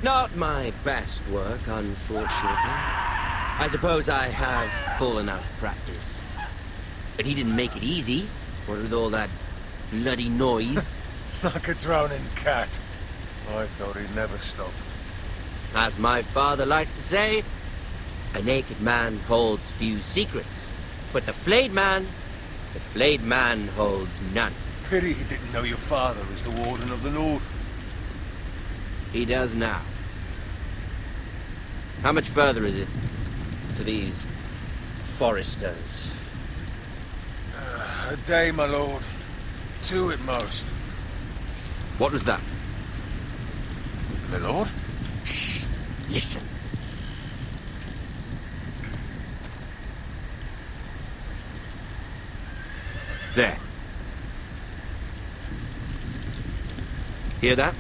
Not my best work, unfortunately. I suppose I have fallen out of practice. But he didn't make it easy, what with all that bloody noise. Like a drowning cat. I thought he'd never stop. As my father likes to say, a naked man holds few secrets. But the flayed man holds none. Pity he didn't know your father was the Warden of the North. He does now. How much further is it to these foresters? A day, my lord. 2 at most. What was that? My lord? Shh! Listen. There. Hear that?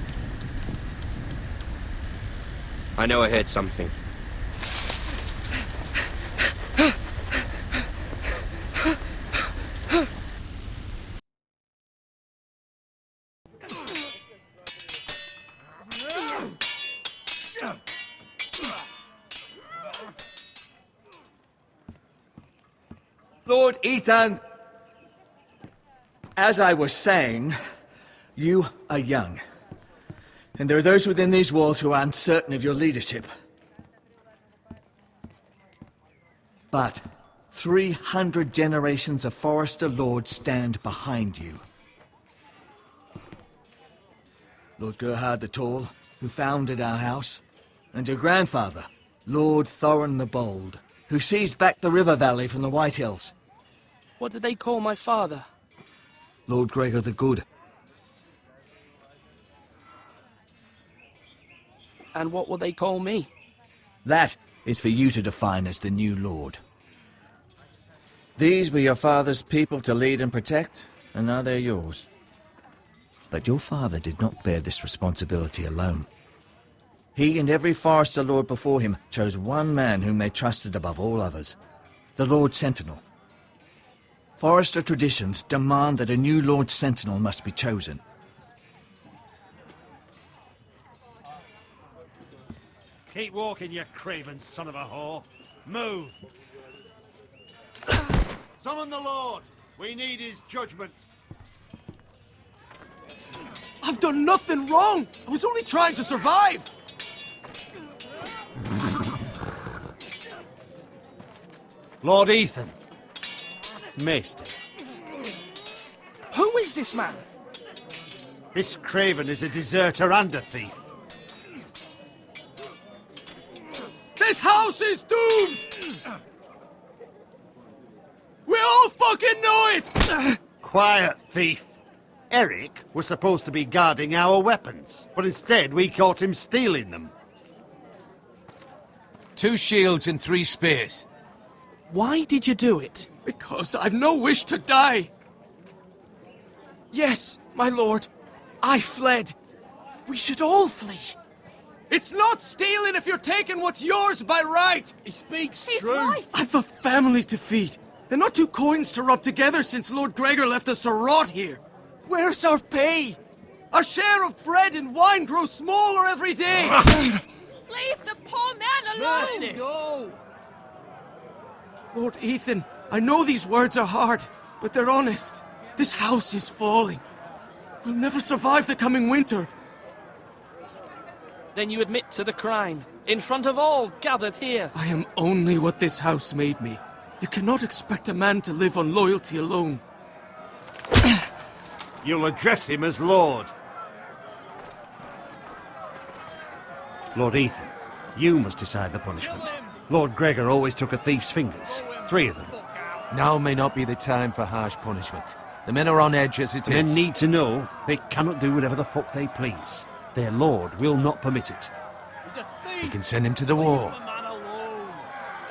I know I heard something. Lord Ethan, as I was saying, you are young. And there are those within these walls who are uncertain of your leadership. But 300 generations of Forester Lords stand behind you. Lord Gerhard the Tall, who founded our house, and your grandfather, Lord Thorin the Bold, who seized back the river valley from the White Hills. What did they call my father? Lord Gregor the Good. And what will they call me? That is for you to define as the new Lord. These were your father's people to lead and protect, and now they're yours. But your father did not bear this responsibility alone. He and every Forester Lord before him chose one man whom they trusted above all others, the Lord Sentinel. Forester traditions demand that a new Lord Sentinel must be chosen. Keep walking, you craven son of a whore. Move! Summon the Lord! We need his judgment. I've done nothing wrong! I was only trying to survive! Lord Ethan. Maester. Who is this man? This craven is a deserter and a thief. This house is doomed! We all fucking know it! Quiet, thief. Eric was supposed to be guarding our weapons, but instead we caught him stealing them. 2 shields and 3 spears. Why did you do it? Because I've no wish to die. Yes, my lord. I fled. We should all flee. It's not stealing if you're taking what's yours by right. He speaks true. Right. I've a family to feed, and not 2 coins to rub together since Lord Gregor left us to rot here. Where's our pay? Our share of bread and wine grows smaller every day. Leave the poor man alone! Mercy. Go! Lord Ethan, I know these words are hard, but they're honest. This house is falling. We'll never survive the coming winter. Then you admit to the crime, in front of all gathered here. I am only what this house made me. You cannot expect a man to live on loyalty alone. You'll address him as Lord. Lord Ethan, you must decide the punishment. Lord Gregor always took a thief's fingers. 3 of them. Now may not be the time for harsh punishment. The men are on edge as it is. Men need to know they cannot do whatever the fuck they please. Their lord will not permit it. He's a thief! We can send him to the war. Leave the man alone.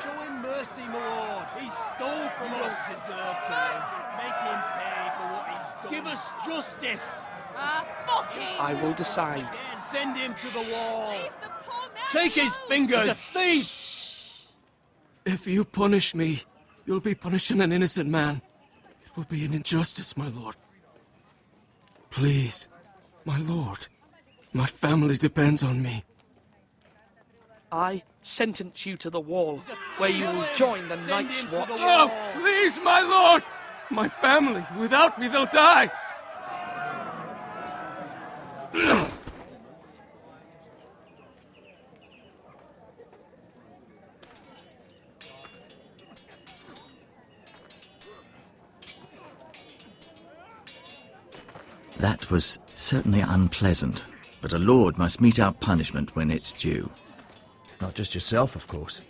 Show him mercy, my lord. He stole from us. Deserve to live. Make him pay for what he's done. Give us justice. Fucking! I will decide. Send him to the wall. Leave the poor man Take his alone. fingers. He's a thief. If you punish me, you'll be punishing an innocent man. It will be an injustice, my lord. Please, my lord. My family depends on me. I sentence you to the wall, where you will join the Night's Watch. Oh, please, my lord! My family, without me, they'll die! That was certainly unpleasant, but a lord must mete out punishment when it's due. Not just yourself, of course.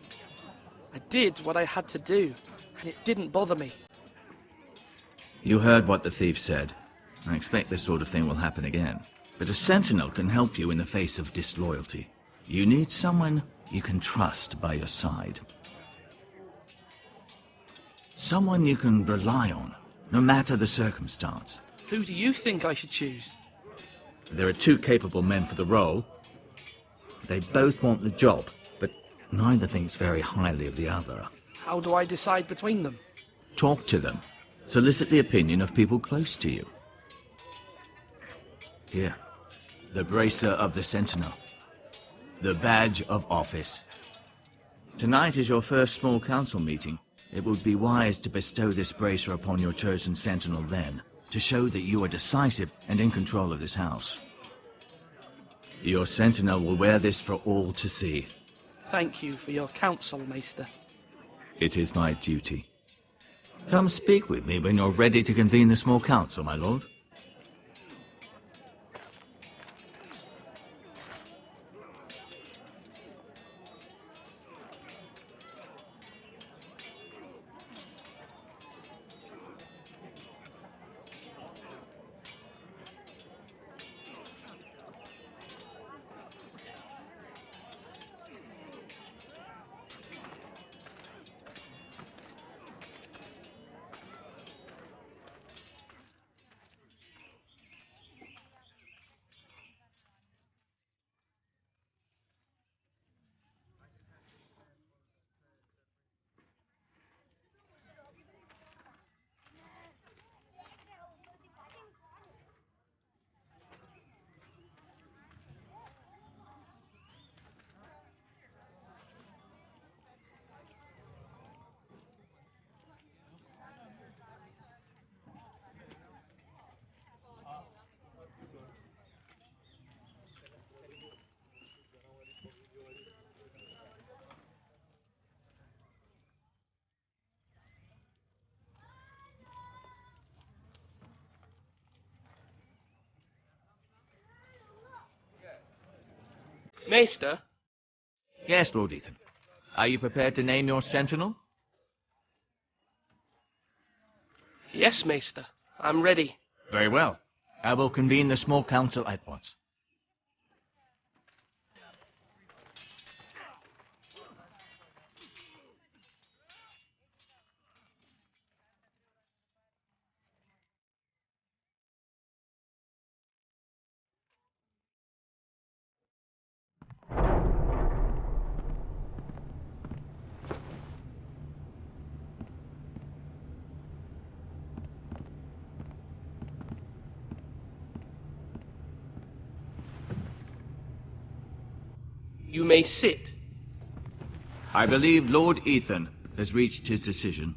I did what I had to do, and it didn't bother me. You heard what the thief said. I expect this sort of thing will happen again. But a sentinel can help you in the face of disloyalty. You need someone you can trust by your side. Someone you can rely on, no matter the circumstance. Who do you think I should choose? There are two capable men for the role. They both want the job, but neither thinks very highly of the other. How do I decide between them? Talk to them. Solicit the opinion of people close to you. Here, the bracer of the Sentinel. The badge of office. Tonight is your first small council meeting. It would be wise to bestow this bracer upon your chosen Sentinel then, to show that you are decisive and in control of this house. Your Sentinel will wear this for all to see. Thank you for your counsel, Maester. It is my duty. Come speak with me when you're ready to convene the small council, my lord. Maester? Yes, Lord Ethan. Are you prepared to name your sentinel? Yes, Maester. I'm ready. Very well. I will convene the small council at once. You may sit. I believe Lord Ethan has reached his decision.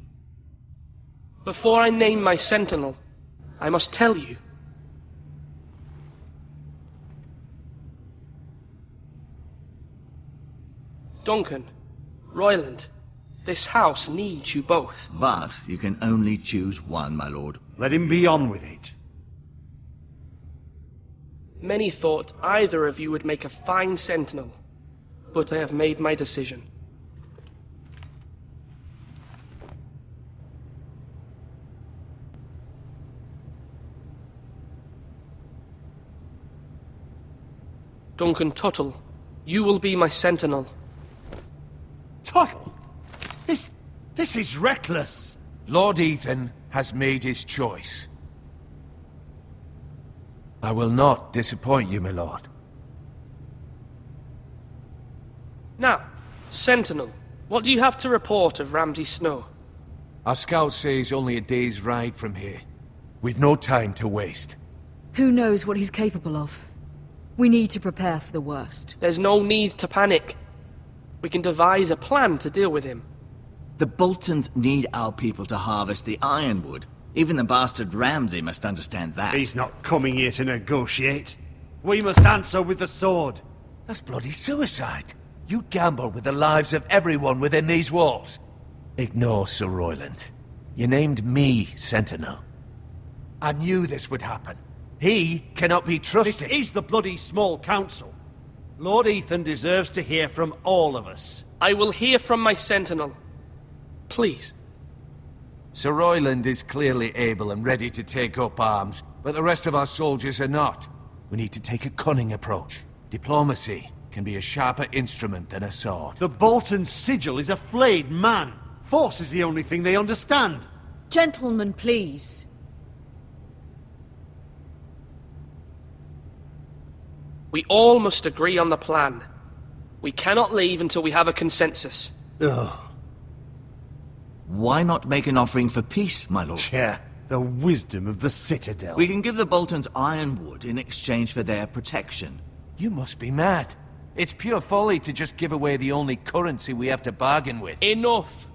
Before I name my sentinel, I must tell you. Duncan, Royland, this house needs you both. But you can only choose one, my lord. Let him be on with it. Many thought either of you would make a fine sentinel, but I have made my decision. Duncan Tuttle, you will be my sentinel. Tuttle! This is reckless! Lord Ethan has made his choice. I will not disappoint you, my lord. Now, sentinel, what do you have to report of Ramsay Snow? Our scouts say he's only a day's ride from here, with no time to waste. Who knows what he's capable of? We need to prepare for the worst. There's no need to panic. We can devise a plan to deal with him. The Boltons need our people to harvest the ironwood. Even the bastard Ramsay must understand that. He's not coming here to negotiate. We must answer with the sword. That's bloody suicide. You gamble with the lives of everyone within these walls. Ignore Sir Royland. You named me Sentinel. I knew this would happen. He cannot be This trusted. is the bloody small council. Lord Ethan deserves to hear from all of us. I will hear from my sentinel. Please. Sir Royland is clearly able and ready to take up arms, but the rest of our soldiers are not. We need to take a cunning approach. Diplomacy can be a sharper instrument than a sword. The Bolton sigil is a flayed man. Force is the only thing they understand. Gentlemen, please. We all must agree on the plan. We cannot leave until we have a consensus. Ugh. Why not make an offering for peace, my lord? Yeah, the wisdom of the Citadel. We can give the Boltons ironwood in exchange for their protection. You must be mad. It's pure folly to just give away the only currency we have to bargain with. Enough!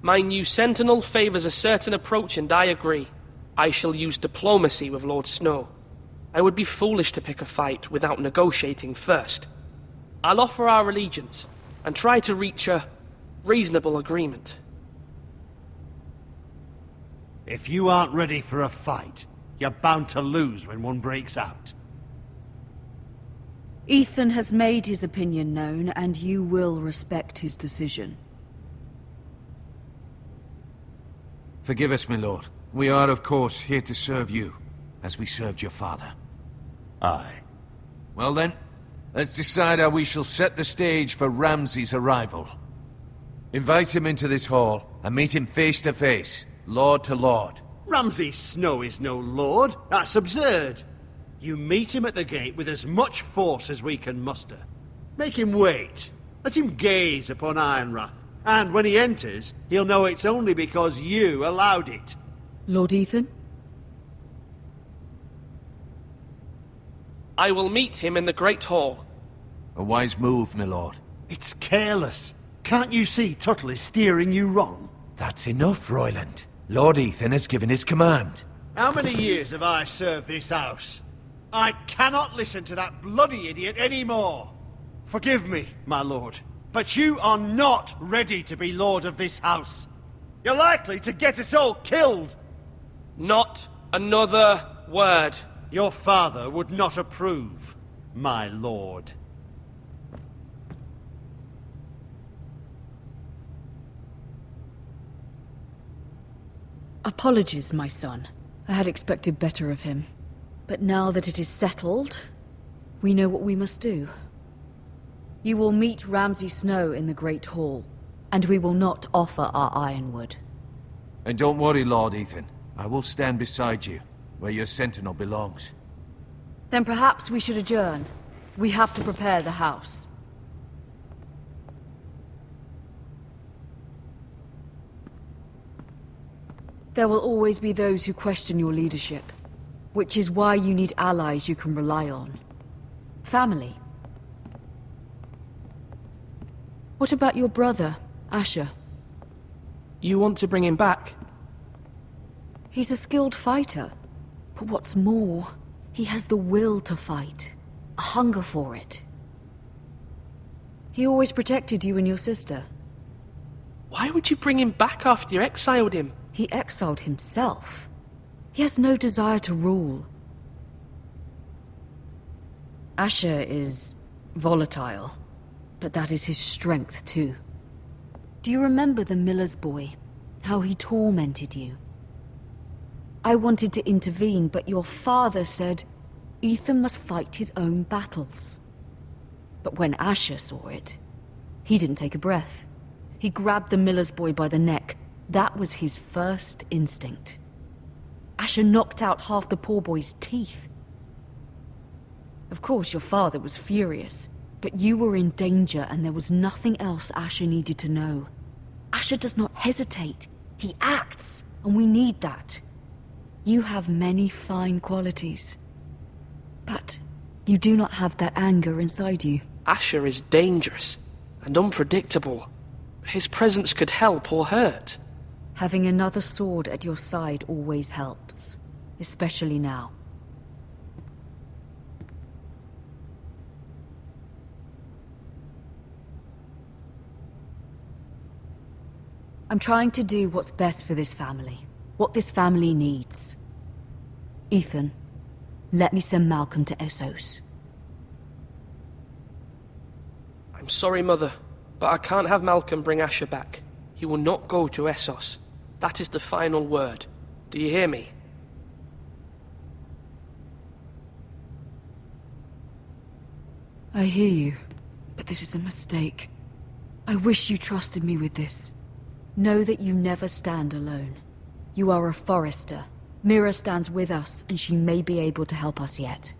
My new sentinel favors a certain approach, and I agree. I shall use diplomacy with Lord Snow. I would be foolish to pick a fight without negotiating first. I'll offer our allegiance, and try to reach a reasonable agreement. If you aren't ready for a fight, you're bound to lose when one breaks out. Ethan has made his opinion known, and you will respect his decision. Forgive us, my lord. We are, of course, here to serve you, as we served your father. Aye. Well then, let's decide how we shall set the stage for Ramsay's arrival. Invite him into this hall, and meet him face to face, lord to lord. Ramsay Snow is no lord. That's absurd. You meet him at the gate with as much force as we can muster. Make him wait. Let him gaze upon Ironrath. And when he enters, he'll know it's only because you allowed it. Lord Ethan? I will meet him in the Great Hall. A wise move, my lord. It's careless. Can't you see Tuttle is steering you wrong? That's enough, Royland. Lord Ethan has given his command. How many years have I served this house? I cannot listen to that bloody idiot anymore. Forgive me, my lord, but you are not ready to be lord of this house. You're likely to get us all killed. Not another word. Your father would not approve, my lord. Apologies, my son. I had expected better of him. But now that it is settled, we know what we must do. You will meet Ramsay Snow in the Great Hall, and we will not offer our ironwood. And don't worry, Lord Ethan. I will stand beside you, where your sentinel belongs. Then perhaps we should adjourn. We have to prepare the house. There will always be those who question your leadership, which is why you need allies you can rely on. Family. What about your brother, Asher? You want to bring him back? He's a skilled fighter. But what's more, he has the will to fight. A hunger for it. He always protected you and your sister. Why would you bring him back after you exiled him? He exiled himself. He has no desire to rule. Asher is volatile, but that is his strength too. Do you remember the miller's boy? How he tormented you? I wanted to intervene, but your father said Ethan must fight his own battles. But when Asher saw it, he didn't take a breath. He grabbed the miller's boy by the neck. That was his first instinct. Asher knocked out half the poor boy's teeth. Of course, your father was furious, but you were in danger and there was nothing else Asher needed to know. Asher does not hesitate. He acts, and we need that. You have many fine qualities. But you do not have that anger inside you. Asher is dangerous and unpredictable. His presence could help or hurt. Having another sword at your side always helps, especially now. I'm trying to do what's best for this family, what this family needs. Ethan, let me send Malcolm to Essos. I'm sorry, Mother, but I can't have Malcolm bring Asher back. He will not go to Essos. That is the final word. Do you hear me? I hear you, but this is a mistake. I wish you trusted me with this. Know that you never stand alone. You are a Forester. Mira stands with us, and she may be able to help us yet.